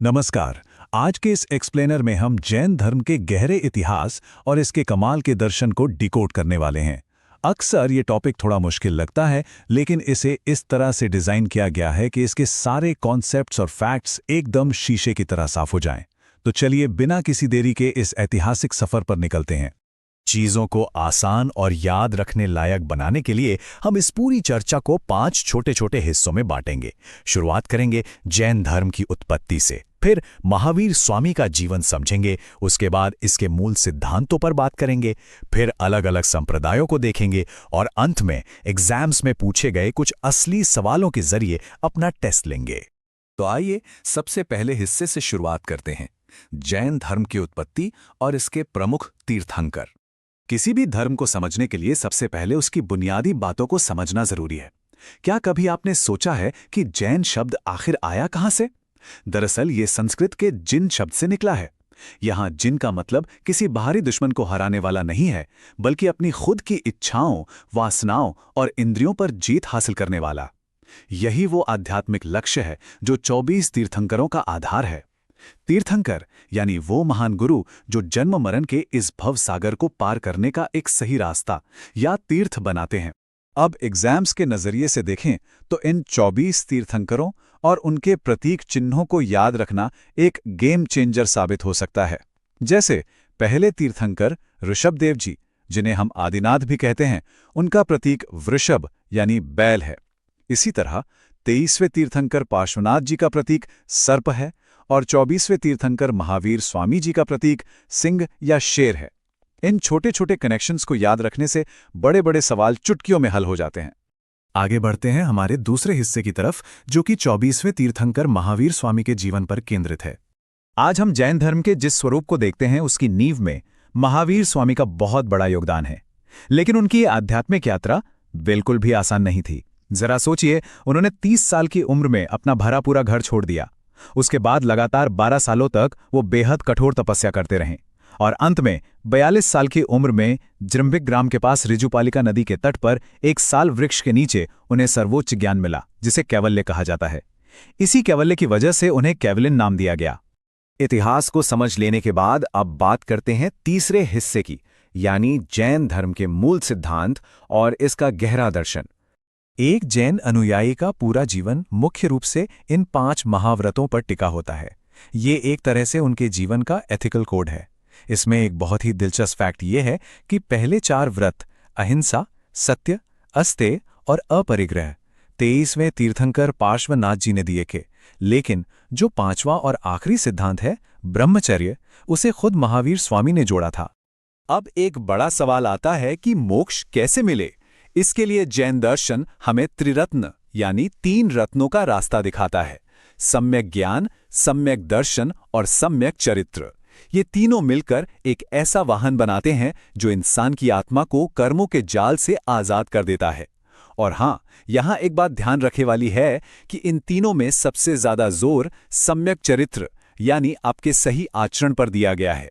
नमस्कार। आज के इस एक्सप्लेनर में हम जैन धर्म के गहरे इतिहास और इसके कमाल के दर्शन को डिकोड करने वाले हैं। अक्सर ये टॉपिक थोड़ा मुश्किल लगता है, लेकिन इसे इस तरह से डिज़ाइन किया गया है कि इसके सारे कॉन्सेप्ट्स और फैक्ट्स एकदम शीशे की तरह साफ हो जाएं। तो चलिए बिना किसी देरी के इस ऐतिहासिक सफ़र पर निकलते हैं। चीज़ों को आसान और याद रखने लायक बनाने के लिए हम इस पूरी चर्चा को 5 छोटे-छोटे हिस्सों में बांटेंगे। शुरुआत करेंगे जैन धर्म की उत्पत्ति से, फिर महावीर स्वामी का जीवन समझेंगे, उसके बाद इसके मूल सिद्धांतों पर बात करेंगे, फिर अलग-अलग संप्रदायों को देखेंगे और अंत में एग्जाम्स में पूछे गए कुछ असली सवालों के जरिए अपना टेस्ट लेंगे। तो आइए सबसे पहले हिस्से से शुरुआत करते हैं, जैन धर्म की उत्पत्ति और इसके प्रमुख तीर्थंकर। किसी भी धर्म को समझने के लिए सबसे पहले उसकी बुनियादी बातों को समझना जरूरी है। क्या कभी आपने सोचा है कि जैन शब्द आखिर आया कहां से? दरअसल ये संस्कृत के जिन शब्द से निकला है। यहां जिन का मतलब किसी बाहरी दुश्मन को हराने वाला नहीं है, बल्कि अपनी खुद की इच्छाओं, वासनाओं और इंद्रियों पर जीत हासिल करने वाला। यही वो आध्यात्मिक लक्ष्य है जो 24 तीर्थंकरों का आधार है। तीर्थंकर यानी वो महान गुरु जो जन्म मरण के इस भव सागर को पार करने का एक सही रास्ता या तीर्थ बनाते हैं। अब एग्जाम्स के नजरिए से देखें तो इन 24 तीर्थंकरों और उनके प्रतीक चिन्हों को याद रखना एक गेम चेंजर साबित हो सकता है। जैसे पहले तीर्थंकर ऋषभदेव जी, जिन्हें हम आदिनाथ भी कहते हैं, उनका प्रतीक वृषभ यानी बैल है। इसी तरह 23वें तीर्थंकर पार्श्वनाथ जी का प्रतीक सर्प है और 24वें तीर्थंकर महावीर स्वामी जी का प्रतीक सिंह या शेर है। इन छोटे छोटे कनेक्शंस को याद रखने से बड़े बड़े सवाल चुटकियों में हल हो जाते हैं। आगे बढ़ते हैं हमारे दूसरे हिस्से की तरफ, जो कि 24वें तीर्थंकर महावीर स्वामी के जीवन पर केंद्रित है। आज हम जैन धर्म के जिस स्वरूप को देखते हैं उसकी नींव में महावीर स्वामी का बहुत बड़ा योगदान है। लेकिन उनकी ये आध्यात्मिक यात्रा बिल्कुल भी आसान नहीं थी। जरा सोचिए, उन्होंने 30 साल की उम्र में अपना भरा पूरा घर छोड़ दिया। उसके बाद लगातार 12 सालों तक वो बेहद कठोर तपस्या करते रहे और अंत में 42 साल की उम्र में जृंभिक ग्राम के पास ऋजुपालिका नदी के तट पर एक साल वृक्ष के नीचे उन्हें सर्वोच्च ज्ञान मिला, जिसे कैवल्य कहा जाता है। इसी कैवल्य की वजह से उन्हें कैवलिन नाम दिया गया। इतिहास को समझ लेने के बाद अब बात करते हैं तीसरे हिस्से की, यानी जैन धर्म के मूल सिद्धांत और इसका गहरा दर्शन। एक जैन अनुयायी का पूरा जीवन मुख्य रूप से इन 5 महाव्रतों पर टिका होता है। ये एक तरह से उनके जीवन का एथिकल कोड है। इसमें एक बहुत ही दिलचस्प फैक्ट ये है कि पहले 4 व्रत अहिंसा, सत्य, अस्तेय और अपरिग्रह 23वें तीर्थंकर पार्श्वनाथ जी ने दिए थे। लेकिन जो 5वां और आखिरी सिद्धांत है ब्रह्मचर्य, उसे खुद महावीर स्वामी ने जोड़ा था। अब एक बड़ा सवाल आता है कि मोक्ष कैसे मिले। इसके लिए जैन दर्शन हमें त्रिरत्न यानी 3 रत्नों का रास्ता दिखाता है: सम्यक ज्ञान, सम्यक दर्शन और सम्यक चरित्र। ये तीनों मिलकर एक ऐसा वाहन बनाते हैं जो इंसान की आत्मा को कर्मों के जाल से आजाद कर देता है। और हां, यहां एक बात ध्यान रखने वाली है कि इन तीनों में सबसे ज्यादा जोर सम्यक चरित्र यानी आपके सही आचरण पर दिया गया है।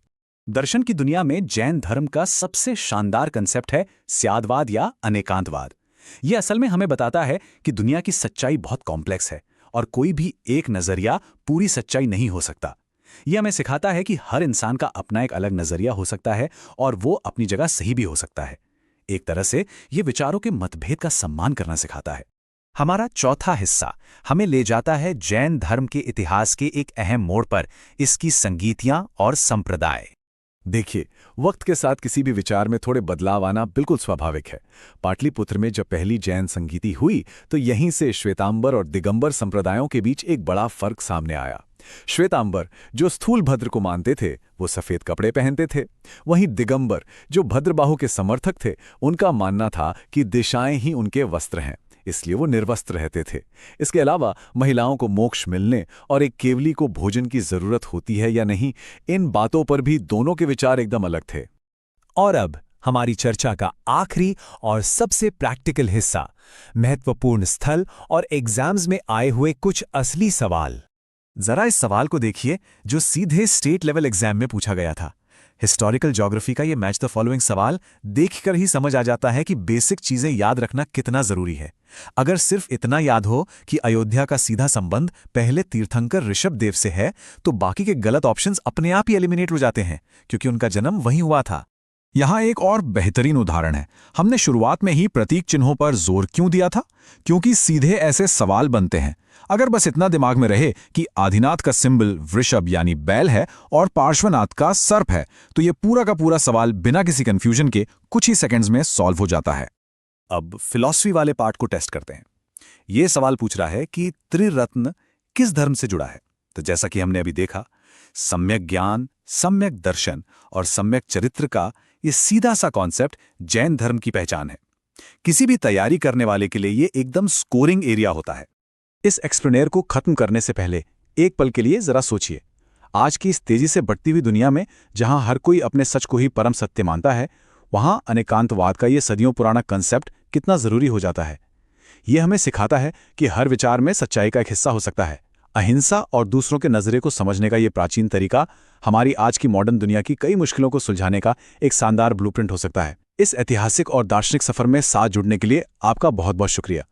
दर्शन की दुनिया में जैन धर्म का सबसे शानदार कंसेप्ट है स्यादवाद या अनेकांतवाद। यह असल में हमें बताता है कि दुनिया की सच्चाई बहुत कॉम्प्लेक्स है और कोई भी एक नजरिया पूरी सच्चाई नहीं हो सकता। यह हमें सिखाता है कि हर इंसान का अपना एक अलग नजरिया हो सकता है और वो अपनी जगह सही भी हो सकता है। एक तरह से ये विचारों के मतभेद का सम्मान करना सिखाता है। हमारा चौथा हिस्सा हमें ले जाता है जैन धर्म के इतिहास के एक अहम मोड़ पर, इसकी संगीतियां और संप्रदाय। देखिए, वक्त के साथ किसी भी विचार में थोड़े बदलाव आना बिल्कुल स्वाभाविक है। पाटलिपुत्र में जब पहली जैन संगीति हुई तो यहीं से श्वेतांबर और दिगंबर संप्रदायों के बीच एक बड़ा फर्क सामने आया। श्वेतांबर जो स्थूल भद्र को मानते थे, वो सफेद कपड़े पहनते थे। वहीं दिगंबर जो भद्रबाहु के समर्थक थे, उनका मानना था कि दिशाएं ही उनके वस्त्र हैं, इसलिए वो निर्वस्त्र रहते थे। इसके अलावा महिलाओं को मोक्ष मिलने और एक केवली को भोजन की जरूरत होती है या नहीं, इन बातों पर भी दोनों के विचार एकदम अलग थे। और अब हमारी चर्चा का आखिरी और सबसे प्रैक्टिकल हिस्सा, महत्वपूर्ण स्थल और एग्जाम्स में आए हुए कुछ असली सवाल। जरा इस सवाल को देखिए जो सीधे स्टेट लेवल एग्जाम में पूछा गया था। हिस्टोरिकल ज्योग्राफी का ये मैच द फॉलोइंग सवाल देखकर ही समझ आ जाता है कि बेसिक चीजें याद रखना कितना जरूरी है। अगर सिर्फ इतना याद हो कि अयोध्या का सीधा संबंध पहले तीर्थंकर ऋषभदेव से है, तो बाकी के गलत ऑप्शंस अपने आप ही एलिमिनेट हो जाते हैं, क्योंकि उनका जन्म वहीं हुआ था। यहाँ एक और बेहतरीन उदाहरण है। हमने शुरुआत में ही प्रतीक चिन्हों पर जोर क्यों दिया था? क्योंकि सीधे ऐसे सवाल बनते हैं। अगर बस इतना दिमाग में रहे कि आदिनाथ का सिंबल वृषभ यानी बैल है और पार्श्वनाथ का सर्प है, तो ये पूरा का पूरा सवाल बिना किसी कंफ्यूजन के कुछ ही सेकंड्स में सॉल्व हो जाता है। अब फिलॉसफी वाले पार्ट को टेस्ट करते हैं। ये सवाल पूछ रहा है कि त्रिरत्न किस धर्म से जुड़ा है। तो जैसा कि हमने अभी देखा, सम्यक ज्ञान, सम्यक दर्शन और सम्यक चरित्र का ये सीधा सा कॉन्सेप्ट जैन धर्म की पहचान है। किसी भी तैयारी करने वाले के लिए ये एकदम स्कोरिंग एरिया होता है। इस एक्सप्लेनेर को खत्म करने से पहले एक पल के लिए जरा सोचिए। आज की इस तेजी से बढ़ती हुई दुनिया में, जहां हर कोई अपने सच को ही परम सत्य मानता है, वहां अनेकांतवाद का ये सदियों पुराना कंसेप्ट कितना जरूरी हो जाता है। ये हमें सिखाता है कि हर विचार में सच्चाई का एक हिस्सा हो सकता है। अहिंसा और दूसरों के नजरिए को समझने का ये प्राचीन तरीका हमारी आज की मॉडर्न दुनिया की कई मुश्किलों को सुलझाने का एक शानदार ब्लूप्रिंट हो सकता है। इस ऐतिहासिक और दार्शनिक सफर में साथ जुड़ने के लिए आपका बहुत बहुत शुक्रिया।